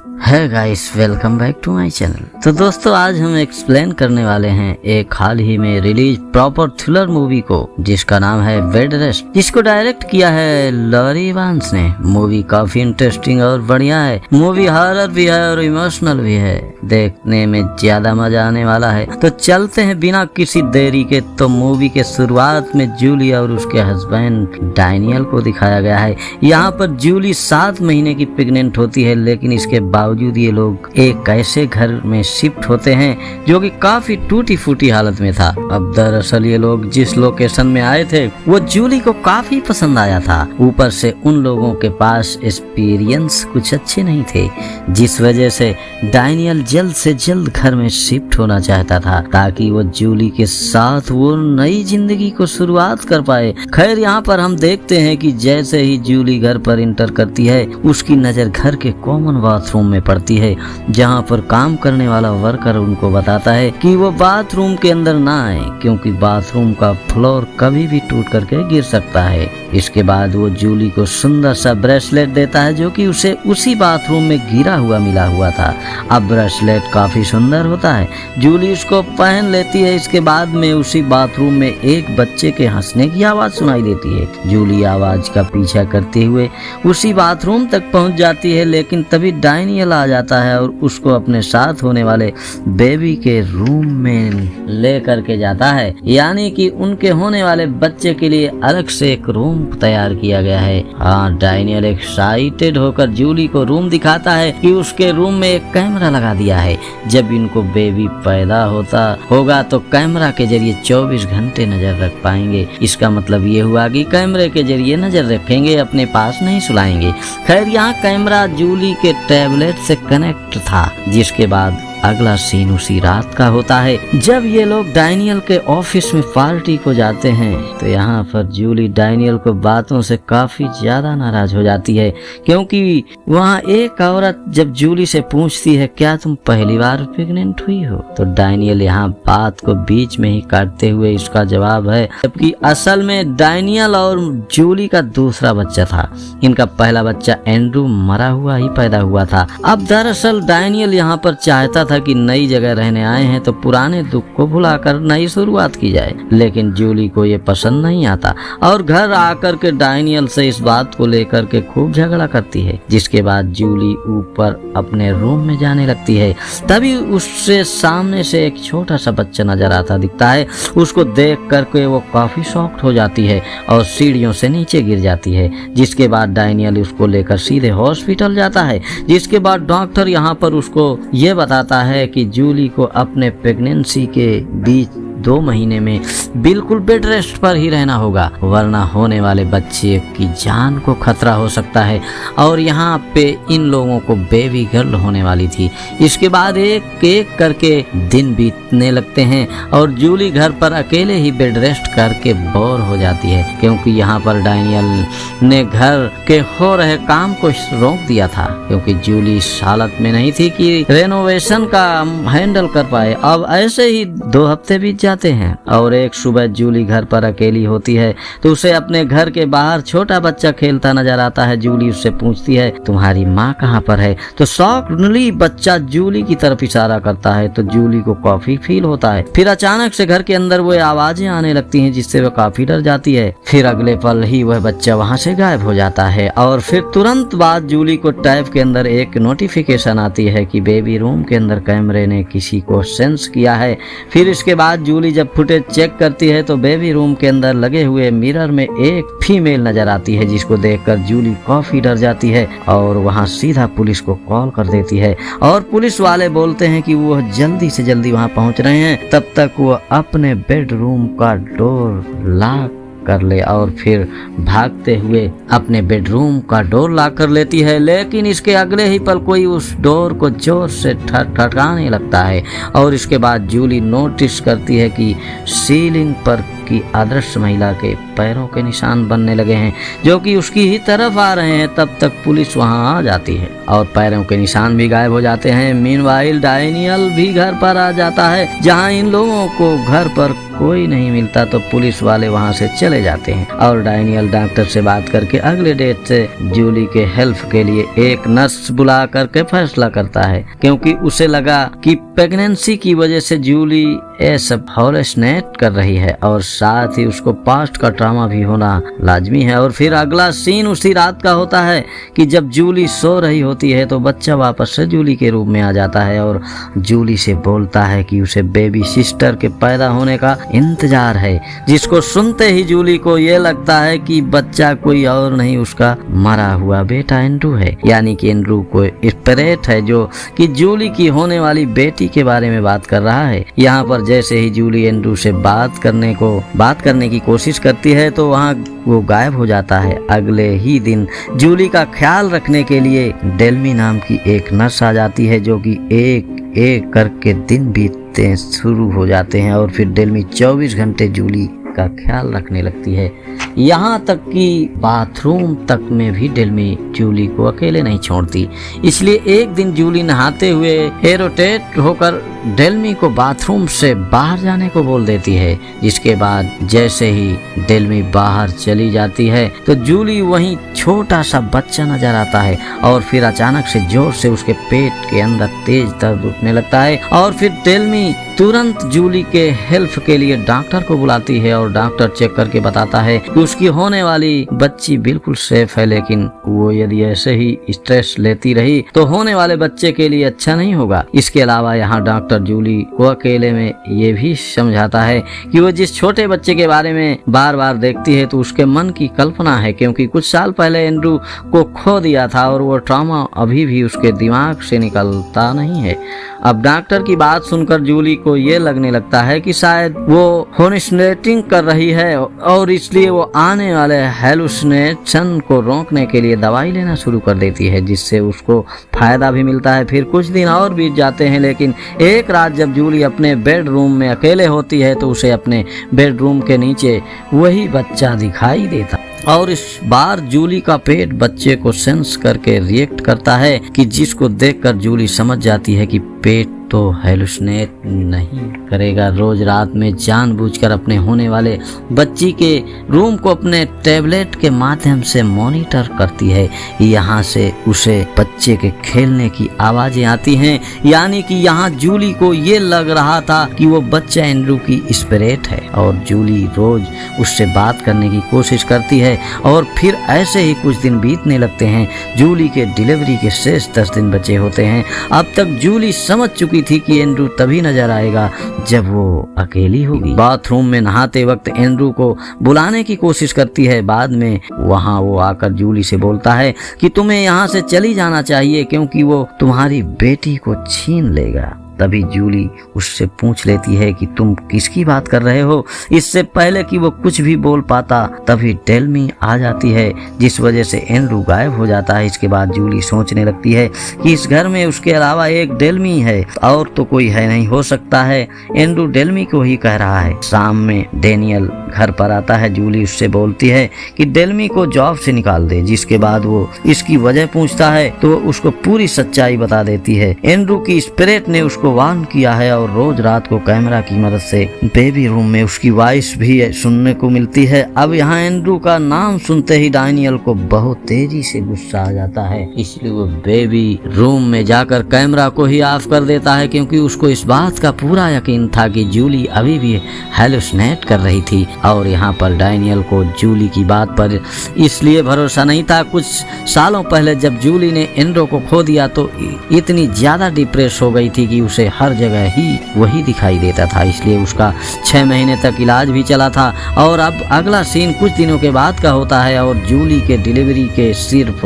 है guys, welcome back to my channel. तो दोस्तों, आज हम एक्सप्लेन करने वाले हैं एक हाल ही में रिलीज प्रॉपर थ्रिलर मूवी को, जिसका नाम है बेड रेस्ट, जिसको डायरेक्ट किया है लॉरी इवांस ने। मूवी काफी इंटरेस्टिंग और बढ़िया है। मूवी हॉरर भी है और इमोशनल भी है, देखने में ज्यादा मजा आने वाला है। तो चलते हैं बिना किसी देरी के। तो मूवी के शुरुआत में जूली और उसके हस्बैंड डैनियल को दिखाया गया है। यहाँ पर जूली 7 महीने की प्रेग्नेंट होती है, लेकिन इसके बावजूद ये लोग एक ऐसे घर में शिफ्ट होते हैं जो कि काफी टूटी फूटी हालत में था। अब दरअसल ये लोग जिस लोकेशन में आए थे वो जूली को काफी पसंद आया था। ऊपर से उन लोगों के पास एक्सपीरियंस कुछ अच्छे नहीं थे, जिस वजह से डैनियल जल्द से जल्द घर में शिफ्ट होना चाहता था ताकि वो जूली के साथ वो नई जिंदगी को शुरुआत कर पाए। खैर, यहाँ पर हम देखते हैं कि जैसे ही जूली घर पर इंटर करती है, उसकी नजर घर के कॉमन बाथरूम में पड़ती है, जहाँ पर काम करने वाला वर्कर उनको बताता है कि वो बाथरूम के अंदर ना आए, क्योंकि बाथरूम का फ्लोर कभी भी टूट करके गिर सकता है। इसके बाद वो जूली को सुंदर सा ब्रेसलेट देता है, जो कि उसे उसी बाथरूम में गिरा हुआ मिला हुआ था। अब ब्रेसलेट काफी सुंदर होता है, जूली उसको पहन लेती है। इसके बाद में उसी बाथरूम में एक बच्चे के हंसने की आवाज सुनाई देती है। जूली आवाज का पीछा करते हुए उसी बाथरूम तक पहुंच जाती है, लेकिन तभी डैनियल आ जाता है और उसको अपने साथ होने वाले बेबी के रूम में ले करके जाता है। यानी कि उनके होने वाले बच्चे के लिए अलग से एक रूम तैयार किया गया है। हाँ, डैनियल एक्साइटेड होकर जूली को रूम दिखाता है कि उसके रूम में एक कैमरा लगा दिया है। जब इनको बेबी पैदा होता होगा तो कैमरा के जरिए 24 घंटे नजर रख पाएंगे। इसका मतलब ये हुआ कि कैमरे के जरिए नजर रखेंगे, अपने पास नहीं सुलाएंगे। खैर, यहाँ कैमरा जूली के टैबलेट से कनेक्ट था। जिसके बाद अगला सीन उसी रात का होता है जब ये लोग डैनियल के ऑफिस में पार्टी को जाते हैं। तो यहाँ पर जूली डैनियल को बातों से काफी ज्यादा नाराज हो जाती है, क्योंकि वहाँ एक औरत जब जूली से पूछती है, क्या तुम पहली बार प्रेग्नेंट हुई हो, तो डैनियल यहाँ बात को बीच में ही काटते हुए इसका जवाब है, जबकि असल में डैनियल और जूली का दूसरा बच्चा था। इनका पहला बच्चा एंड्रू मरा हुआ ही पैदा हुआ था। अब दरअसल डैनियल यहाँ पर चाहता था कि नई जगह रहने आए हैं तो पुराने दुख को भुलाकर नई शुरुआत की जाए, लेकिन जूली को ये पसंद नहीं आता और घर आकर के डैनियल से इस बात को लेकर के खूब झगड़ा करती है। जिसके बाद जूली ऊपर अपने रूम में जाने लगती है। तभी उससे सामने से एक छोटा सा बच्चा नजर आता दिखता है। उसको देख करके वो काफी शॉक्ड हो जाती है और सीढ़ियों से नीचे गिर जाती है। जिसके बाद डैनियल उसको लेकर सीधे हॉस्पिटल जाता है। जिसके बाद डॉक्टर यहाँ पर उसको ये बताता है कि जूली को अपने प्रेगनेंसी के बीच 2 महीने में बिल्कुल बेड रेस्ट पर ही रहना होगा, वरना होने वाले बच्चे की जान को खतरा हो सकता है। और यहाँ पे इन लोगों को बेबी गर्ल होने वाली थी। इसके बाद एक एक करके दिन बीतने लगते हैं और जूली घर पर अकेले ही बेड रेस्ट करके बोर हो जाती है, क्योंकि यहाँ पर डैनियल ने घर के हो रहे काम को रोक दिया था, क्योंकि जूली इस हालत में नहीं थी कि रेनोवेशन का हैंडल कर पाए। अब ऐसे ही 2 हफ्ते बीत जाते हैं और एक सुबह जूली घर पर अकेली होती है तो उसे अपने घर के बाहर छोटा बच्चा खेलता नजर आता है। जूली उससे पूछती है, तुम्हारी माँ कहाँ पर है? तो शॉक्डली बच्चा जूली की तरफ इशारा करता है, तो जूली को काफी फील होता है। फिर अचानक से घर के अंदर वो आवाजें आने लगती हैं, जिससे वह काफी डर जाती है। फिर अगले पल ही वह बच्चा वहाँ से गायब हो जाता है और फिर तुरंत बाद जूली को टैब के अंदर एक नोटिफिकेशन आती है कि बेबी रूम के अंदर कैमरे ने किसी को सेंस किया है। फिर इसके बाद जूली जब फुटेज चेक करती है तो बेबी रूम के अंदर लगे हुए मिरर में एक फीमेल नजर आती है, जिसको देखकर जूली काफी डर जाती है और वहां सीधा पुलिस को कॉल कर देती है। और पुलिस वाले बोलते हैं कि वो जल्दी से जल्दी वहां पहुंच रहे हैं। तब तक वो अपने बेडरूम का डोर लॉक कर ले और फिर भागते हुए अपने बेडरूम का डोर लॉक कर लेती है। लेकिन इसके अगले ही पल कोई उस डोर को जोर से ठटकाने लगता है और इसके बाद जूली नोटिस करती है कि सीलिंग पर की अदृश्य महिला के पैरों के निशान बनने लगे हैं, जो कि उसकी ही तरफ आ रहे हैं। तब तक पुलिस वहां आ जाती है और पैरों के निशान भी गायब हो जाते हैं। मीनवाइल डैनियल भी घर पर आ जाता है, जहां इन लोगों को घर पर कोई नहीं मिलता तो पुलिस वाले वहाँ से चले जाते हैं और डैनियल डॉक्टर से बात करके अगले डेट से जूली के हेल्प के लिए एक नर्स बुला करके फैसला करता है, क्योंकि उसे लगा कि प्रेगनेंसी की वजह से जूली ये सब हॉलसनेट कर रही है और साथ ही उसको पास्ट का ट्रॉमा भी होना लाजमी है। और फिर अगला सीन उसी रात का होता है कि जब जूली सो रही होती है तो बच्चा वापस से जूली के रूप में आ जाता है और जूली से बोलता है कि उसे बेबी सिस्टर के पैदा होने का इंतजार है, जिसको सुनते ही जूली को ये लगता है कि बच्चा कोई और नहीं उसका मरा हुआ बेटा एंड्रू है। यानी कि एंड्रू को स्पिरिट है जो कि जूली की होने वाली बेटी के बारे में बात कर रहा है। यहाँ पर जैसे ही जूली एंड्रू से बात करने की कोशिश करती है तो वहाँ वो गायब हो जाता है। अगले ही दिन जूली का ख्याल रखने के लिए डेल्मी नाम की एक नर्स आ जाती है, जो कि एक एक करके दिन बीतते शुरू हो जाते हैं और फिर डेल्मी 24 घंटे जूली का ख्याल रखने लगती है। यहाँ तक कि बाथरूम तक में भी डेल्मी जूली को अकेले नहीं छोड़ती। इसलिए एक दिन जूली नहाते हुए इरिटेट होकर डेल्मी को बाथरूम से बाहर जाने को बोल देती है, जिसके बाद जैसे ही डेल्मी बाहर चली जाती है तो जूली वहीं छोटा सा बच्चा नजर आता है और फिर अचानक से जोर से उसके पेट के अंदर तेज दर्द उठने लगता है और फिर डेल्मी तुरंत जूली के हेल्प के लिए डॉक्टर को बुलाती है और डॉक्टर चेक करके बताता है कि उसकी होने वाली बच्ची बिल्कुल सेफ है, लेकिन वो यदि ऐसे ही स्ट्रेस लेती रही तो होने वाले बच्चे के लिए अच्छा नहीं होगा। इसके अलावा यहाँ डॉक्टर जूली को अकेले में ये भी समझाता है कि वो जिस छोटे बच्चे के बारे में बार बार देखती है तो उसके मन की कल्पना है, क्योंकि कुछ साल पहले एंड्रू को खो दिया था और वो ट्रॉमा अभी भी उसके दिमाग से निकलता नहीं है। अब डॉक्टर की बात सुनकर जूली को ये लगने लगता है कि शायद वो हॉलुसिनेटिंग कर रही है और इसलिए वो आने वाले हेलुसिनेशन को रोकने के लिए दवाई लेना शुरू कर देती है, जिससे उसको फायदा भी मिलता है। फिर कुछ दिन और बीत जाते हैं, लेकिन एक रात जब जूली अपने बेडरूम में अकेले होती है तो उसे अपने बेडरूम के नीचे वही बच्चा दिखाई देता और इस बार जूली का पेट बच्चे को सेंस करके रिएक्ट करता है, कि जिसको देखकर जूली समझ जाती है कि पेट तो हेलुसिनेट नहीं करेगा। रोज रात में जानबूझकर अपने होने वाले बच्ची के रूम को अपने टैबलेट के माध्यम से मॉनिटर करती है। यहाँ से उसे बच्चे के खेलने की आवाजें आती हैं, यानी कि यहाँ जूली को ये लग रहा था कि वो बच्चा एंड्रू की स्पिरिट है और जूली रोज उससे बात करने की कोशिश करती है। और फिर ऐसे ही कुछ दिन बीतने लगते हैं। जूली के डिलीवरी के शेष 10 दिन बचे होते हैं। अब तक जूली समझ चुकी थी कि एंड्रू तभी नजर आएगा जब वो अकेली होगी। बाथरूम में नहाते वक्त एंड्रू को बुलाने की कोशिश करती है। बाद में वहाँ वो आकर जूली से बोलता है कि तुम्हें यहाँ से चली जाना चाहिए, क्योंकि वो तुम्हारी बेटी को छीन लेगा। तभी जूली उससे पूछ लेती है कि तुम किसकी बात कर रहे हो। इससे पहले कि वो कुछ भी बोल पाता तभी डेल्मी आ जाती है, जिस वजह से एंड्रू गायब हो जाता है। इसके बाद जूली सोचने लगती है कि इस घर में उसके अलावा एक डेल्मी है और तो कोई है नहीं हो सकता है। एंड्रू डेल्मी को ही कह रहा है। शाम में डैनियल घर पर आता है। जूली उससे बोलती है कि डेल्मी को जॉब से निकाल दे, जिसके बाद वो इसकी वजह पूछता है तो उसको पूरी सच्चाई बता देती है। एंड्रू की स्पिरिट ने उसको वार्न किया है और रोज रात को कैमरा की मदद से बेबी रूम में उसकी वॉइस भी सुनने को मिलती है। अब यहाँ एंड्रू का नाम सुनते ही डैनियल को बहुत तेजी से गुस्सा आ जाता है, इसलिए वो बेबी रूम में जाकर कैमरा को ही ऑफ कर देता है, क्योंकि उसको इस बात का पूरा यकीन था कि जूली अभी भी हेलुसिनेट कर रही थी। और यहाँ पर डैनियल को जूली की बात पर इसलिए भरोसा नहीं था। कुछ सालों पहले जब जूली ने एंड्रू को खो दिया तो इतनी ज्यादा डिप्रेस हो गई थी कि उसे हर जगह ही वही दिखाई देता था, इसलिए उसका 6 महीने तक इलाज भी चला था। और अब अगला सीन कुछ दिनों के बाद का होता है और जूली के डिलीवरी के सिर्फ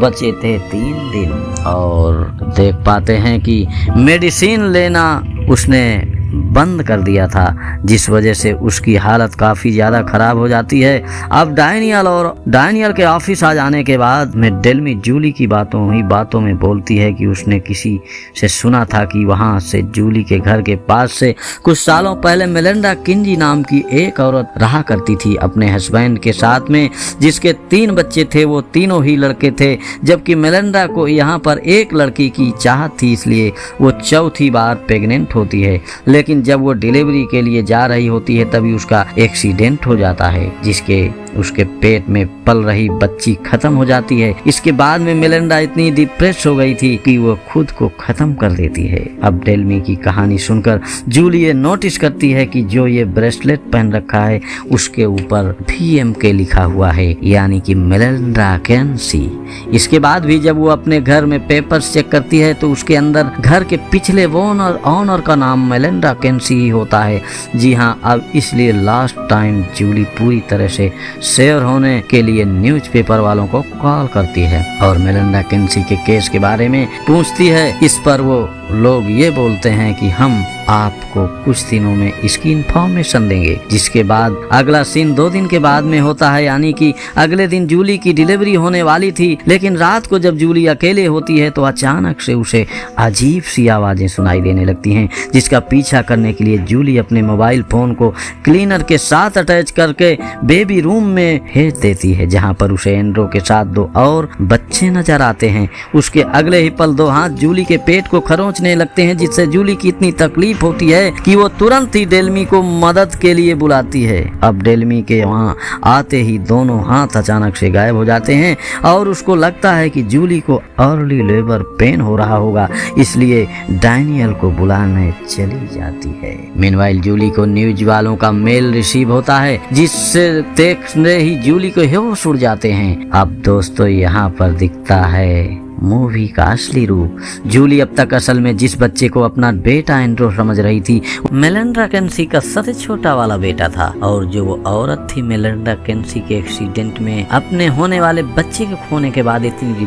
बचे थे 3 दिन और देख पाते हैं कि मेडिसिन लेना उसने बंद कर दिया था, जिस वजह से उसकी हालत काफी ज्यादा खराब हो जाती है। अब डैनियल के ऑफिस आ जाने के बाद में डेल्मी जूली की बातों में बोलती है कि उसने किसी से सुना था कि वहां से जूली के घर के पास से कुछ सालों पहले मेलिंडा किंजी नाम की एक औरत रहा करती थी अपने हस्बैंड के साथ में, जिसके 3 बच्चे थे। वो तीनों ही लड़के थे, जबकि मेलिंडा को यहाँ पर एक लड़की की चाहत थी, इसलिए वो चौथी बार प्रेग्नेंट होती है। लेकिन जब वो डिलीवरी के लिए जा रही होती है तभी उसका एक्सीडेंट हो जाता है, जिसके उसके पेट में पल रही बच्ची खत्म हो जाती है। इसके बाद में मेलिंडा इतनी डिप्रेस हो गई थी कि वो खुद को खत्म कर देती है। अब डेल्मी की कहानी सुनकर जूली ये नोटिस करती है कि जो ये ब्रेसलेट पहन रखा है उसके ऊपर VMK लिखा हुआ है, यानी कि मेलिंडा केंसी। इसके बाद भी जब वो अपने घर में पेपर्स चेक करती है तो उसके अंदर घर के पिछले ओनर का नाम मेलिंडा केंसी ही होता है। जी हाँ, अब इसलिए लास्ट टाइम जूली पूरी तरह से शेयर होने के लिए न्यूज़पेपर वालों को कॉल करती है और मेलिंडा केंसी के केस के बारे में पूछती है। इस पर वो लोग ये बोलते हैं कि हम आपको कुछ दिनों में इसकी इंफॉर्मेशन देंगे। जिसके बाद अगला सीन 2 दिन के बाद में होता है, यानी कि अगले दिन जूली की डिलीवरी होने वाली थी। लेकिन रात को जब जूली अकेले होती है तो अचानक से उसे अजीब सी आवाजें सुनाई देने लगती हैं, जिसका पीछा करने के लिए जूली अपने मोबाइल फोन को क्लीनर के साथ अटैच करके बेबी रूम में भेज देती है, जहां पर उसे एंड्रो के साथ 2 और बच्चे नजर आते हैं। उसके अगले ही पल 2 हाथ जूली के पेट को खरोंचने लगते हैं, जिससे जूली की इतनी तकलीफ होती है कि वो तुरंत ही डेल्मी को मदद के लिए बुलाती है। अब डेल्मी के वहां आते ही दोनों हाथ अचानक से गायब हो जाते हैं और उसको लगता है कि जूली को अर्ली लेबर पेन हो रहा होगा, इसलिए डैनियल को बुलाने चली जाती है। मीनवाइल जूली को न्यूज वालों का मेल रिसीव होता है, जिससे देखते ही जूली को होश उड़ जाते हैं। अब दोस्तों यहाँ पर दिखता है मूवी का असली रूप। जूली अब तक असल में जिस बच्चे को अपना बेटा एंड्रो समझ रही थी, मेलिंडा केंसी का सबसे छोटा वाला बेटा था। और जो वो औरत थी मेलिंडा केंसी के एक्सीडेंट में अपने होने वाले बच्चे के खोने के बाद इतनी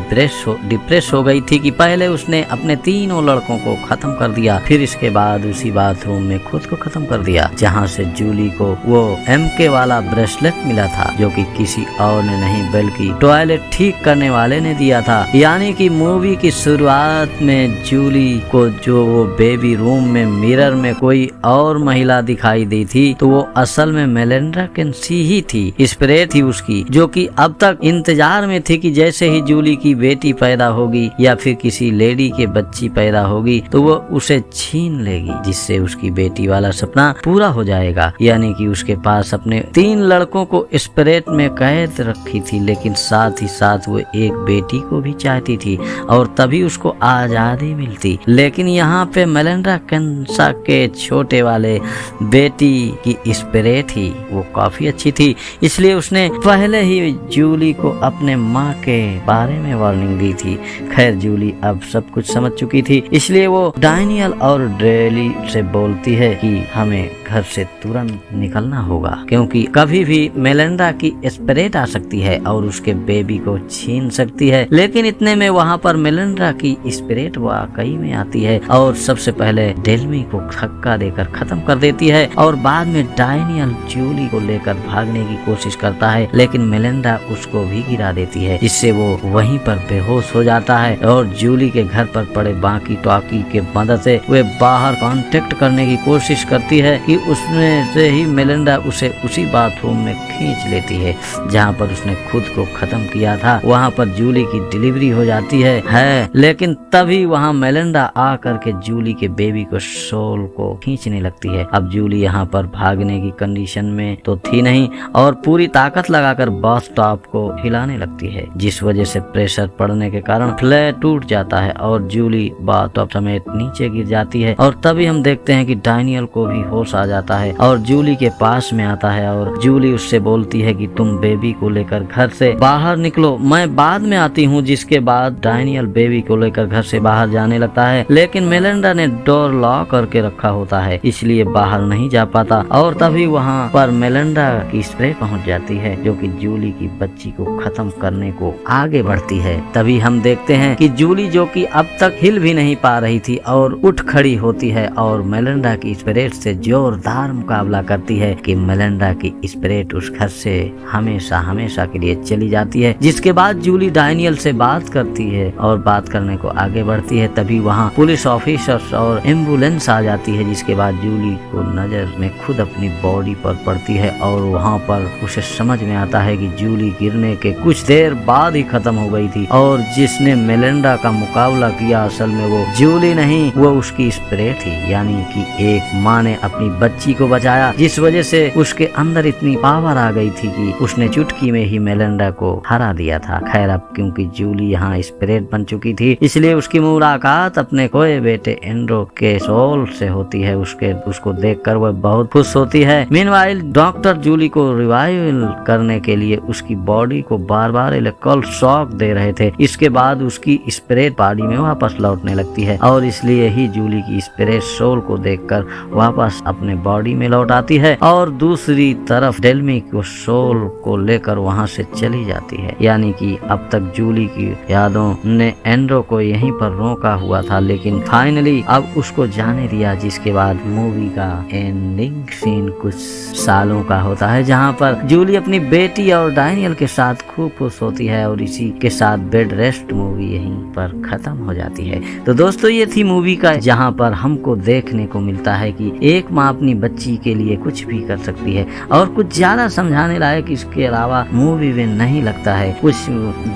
डिप्रेस हो गई थी कि पहले उसने अपने 3 लड़कों को खत्म कर दिया, फिर इसके बाद उसी बाथरूम में खुद को खत्म कर दिया, जहाँ से जूली को वो MK वाला ब्रेसलेट मिला था, जो कि किसी और ने नहीं बल्कि टॉयलेट ठीक करने वाले ने दिया था। यानी कि मूवी की शुरुआत में जूली को जो वो बेबी रूम में मिरर में कोई और महिला दिखाई दी थी, तो वो असल में मेलिंडा केंसी ही थी। स्प्रे थी उसकी, जो कि अब तक इंतजार में थी कि जैसे ही जूली की बेटी पैदा होगी या फिर किसी लेडी के बच्ची पैदा होगी तो वो उसे छीन लेगी, जिससे उसकी बेटी वाला सपना पूरा हो जाएगा। यानी कि उसके पास अपने 3 लड़कों को स्प्रेट में कैद रखी थी, लेकिन साथ ही साथ वो एक बेटी को भी चाहती थी और तभी उसको आजादी मिलती। लेकिन यहाँ पे मेलिंडा केंसा के छोटे वाले बेटी की स्पिरिट ही वो काफी अच्छी थी, इसलिए उसने पहले ही जूली को अपने माँ के बारे में वार्निंग दी थी। खैर जूली अब सब कुछ समझ चुकी थी, इसलिए वो डैनियल और डेली से बोलती है कि हमें घर से तुरंत निकलना होगा, क्योंकि कभी भी मेलिंडा की स्पिरिट आ सकती है और उसके बेबी को छीन सकती है। लेकिन इतने में वहाँ पर मेलिंडा की स्पिरिट वाकई में आती है और सबसे पहले डेल्मी को धक्का देकर खत्म कर देती है और बाद में डैनियल जूली को लेकर भागने की कोशिश करता है, लेकिन मेलिंडा उसको भी गिरा देती है, जिससे वो वहीं पर बेहोश हो जाता है। और जूली के घर पर पड़े बाकी टॉकी के मदद से वे बाहर कांटेक्ट करने की कोशिश करती है कि उसमें से ही मेलिंडा उसे उसी बाथरूम में खींच लेती है जहाँ पर उसने खुद को खत्म किया था। वहाँ पर जूली की डिलीवरी हो जाती है लेकिन तभी वहाँ मेलिंडा आ करके जूली के बेबी को सोल को खींचने लगती है। अब जूली यहाँ पर भागने की कंडीशन में तो थी नहीं और पूरी ताकत लगाकर बस टॉप को हिलाने लगती है, जिस वजह से प्रेशर पड़ने के कारण फ्लैट टूट जाता है और जूली बस टॉप समेत नीचे गिर जाती है। और तभी हम देखते हैं कि डैनियल को भी होश आ जाता है और जूली के पास में आता है और जूली उससे बोलती है कि तुम बेबी को लेकर घर से बाहर निकलो, मैं बाद में आती हूँ। जिसके बाद डैनियल बेबी को लेकर घर से बाहर जाने लगता है, लेकिन मेलिंडा ने डोर लॉक करके रखा होता है, इसलिए बाहर नहीं जा पाता। और तभी वहाँ पर मेलिंडा की स्प्रे पहुँच जाती है, जो कि जूली की बच्ची को खत्म करने को आगे बढ़ती है। तभी हम देखते हैं कि जूली, जो कि अब तक हिल भी नहीं पा रही थी, और उठ खड़ी होती है और मेलिंडा की स्पिरिट से जोरदार मुकाबला करती है कि मेलिंडा की स्पिरिट उस घर से हमेशा हमेशा के लिए चली जाती है। जिसके बाद जूली डैनियल से बात करती जाती है और बात करने को आगे बढ़ती है। तभी वहाँ पुलिस ऑफिसर्स और एम्बुलेंस आ जाती है, जिसके बाद जूली को नजर में खुद अपनी बॉडी पर पड़ती है और वहाँ पर उसे समझ में आता है कि जूली गिरने के कुछ देर बाद ही खत्म हो गई थी और जिसने मेलिंडा का मुकाबला किया असल में वो जूली नहीं, वो उसकी स्प्रे थी। यानी कि एक माँ ने अपनी बच्ची को बचाया, जिस वजह से उसके अंदर इतनी पावर आ गई थी कि उसने चुटकी में ही मेलिंडा को हरा दिया था। खैर अब क्योंकि जूली यहाँ स्प्रेड बन चुकी थी, इसलिए उसकी मुलाकात अपने खोए बेटे एंड्रो के सोल से होती है। उसको देखकर वह बहुत खुश होती है। मीनवाइल डॉक्टर जूली को रिवाइवल करने के लिए उसकी बॉडी को बार बार इलेक्ट्रिकल शॉक दे रहे थे। इसके बाद उसकी स्प्रेड बॉडी में वापस लौटने लगती है और इसलिए ही जूली की स्प्रेड सोल को देखकर वापस अपने बॉडी में लौट आती है और दूसरी तरफ डेल्मी को सोल को लेकर वहां से चली जाती है। यानी कि अब तक जूली की यादों ने एंड्रो को यहीं पर रोका हुआ था, लेकिन फाइनली अब उसको जाने दिया। जिसके बाद मूवी का एंडिंग सीन कुछ सालों का होता है, जहां पर जूली अपनी बेटी और डैनियल के साथ खूब खुश होती है और इसी के साथ बेड रेस्ट मूवी यहीं पर खत्म हो जाती है। तो दोस्तों ये थी मूवी का, जहां पर हमको देखने को मिलता है कि एक माँ अपनी बच्ची के लिए कुछ भी कर सकती है और कुछ ज्यादा समझाने लायक इसके अलावा मूवी में नहीं लगता है। कुछ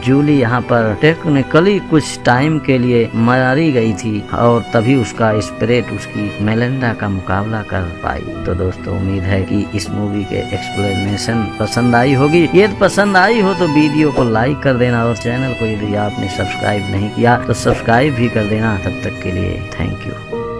जूली यहाँ पर टेक्निकली कुछ टाइम के लिए मारी गई थी और तभी उसका स्पिरिट उसकी मेलिंडा का मुकाबला कर पाई। तो दोस्तों उम्मीद है कि इस मूवी के एक्सप्लेनेशन पसंद आई होगी। यदि पसंद आई हो तो वीडियो को लाइक कर देना और चैनल को यदि आपने सब्सक्राइब नहीं किया तो सब्सक्राइब भी कर देना। तब तक के लिए थैंक यू।